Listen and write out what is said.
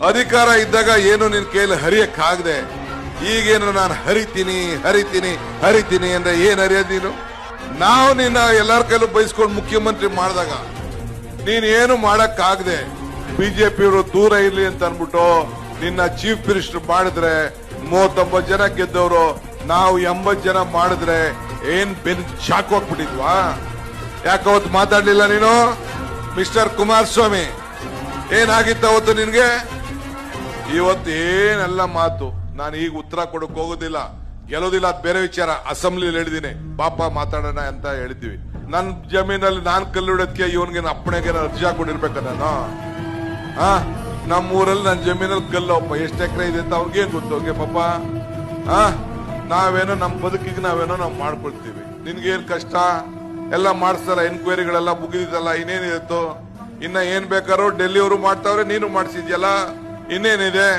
ಅಧಿಕಾರ ಇದ್ದಾಗ ಏನು ನಿನ್ ಕೈಯಲ್ಲಿ ಹರಿಯಕ್ಕಾಗದೆ ಈಗೇನು ನಾನು ಹರಿತೀನಿ ಅಂದ್ರೆ ಏನ್ ಹರಿಯೋದು ನೀನು? ನಾವು ನಿನ್ನ ಎಲ್ಲಾರ ಕೈಲೂ ಬಯಸ್ಕೊಂಡು ಮುಖ್ಯಮಂತ್ರಿ ಮಾಡಿದಾಗ ನೀನ್ ಏನು ಮಾಡಕ್ಕಾಗದೆ ಬಿಜೆಪಿಯವರು ದೂರ ಇರ್ಲಿ ಅಂತ ಅನ್ಬಿಟ್ಟು ನಿನ್ನ ಚೀಫ್ ಮಿನಿಸ್ಟರ್ ಮಾಡಿದ್ರೆ 39 ಜನ ಗೆದ್ದವರು, ನಾವು 80 ಜನ ಮಾಡಿದ್ರೆ ಏನ್ ಬೆನ್ ಶಾಕ್ ಹೋಗ್ಬಿಟ್ಟಿದ್ವಾ? ಯಾಕವತ್ತು ಮಾತಾಡ್ಲಿಲ್ಲ ನೀನು? ಮಿಸ್ಟರ್ ಕುಮಾರಸ್ವಾಮಿ ಏನಾಗಿತ್ತ ಅವತ್ತು ನಿನ್ಗೆ? ಇವತ್ತು ಏನೆಲ್ಲ ಮಾತು ನಾನು ಈಗ ಉತ್ತರ ಕೊಡಕ್ ಹೋಗೋದಿಲ್ಲ, ಗೆಲ್ಲೋದಿಲ್ಲ, ಅದು ಬೇರೆ ವಿಚಾರ. ಅಸೆಂಬ್ಲಿಲಿ ಹೇಳಿದೀನಿ ಪಾಪ ಮಾತಾಡೋಣ ಅಂತ ಹೇಳಿದ್ವಿ. ನನ್ ಜಮೀನಲ್ಲಿ ನಾನ್ ಕಲ್ಲಿಡೋದಕ್ಕೆ ಇವನ್ಗೆ ಅಪ್ಪಣೆಗೆ ಅರ್ಜಿ ಹಾಕೊಂಡಿರ್ಬೇಕ ನಾನು? ನಮ್ಮೂರಲ್ಲಿ ನನ್ನ ಜಮೀನಲ್ಲಿ ಕಲ್ಲಪ್ಪ ಎಷ್ಟು ಎಕರೆ ಇದೆ ಅಂತ ಅವ್ರಿಗೇನ್ ಗೊತ್ತು? ಅವ್ರಿಗೆ ಪಾಪ ನಾವೇನೋ ನಮ್ಮ ಬದುಕಿಗೆ ನಾವು ಮಾಡ್ಕೊಳ್ತೀವಿ. ನಿನ್ಗೇನ್ ಕಷ್ಟ? ಎಲ್ಲ ಮಾಡಿಸ್ತಾರ, ಎನ್ಕ್ವೈರಿಗಳೆಲ್ಲ ಮುಗಿದಿದ್ದಲ್ಲ, ಇನ್ನೇನಿತ್ತು? ಇನ್ನ ಏನ್ ಬೇಕಾದ್ರೂ ಡೆಲ್ಲಿ ಅವರು ಮಾಡ್ತಾವ್ರೆ, ನೀನು ಮಾಡಿಸಿದ್ಯಲ್ಲ, ಇನ್ನೇನಿದೆ?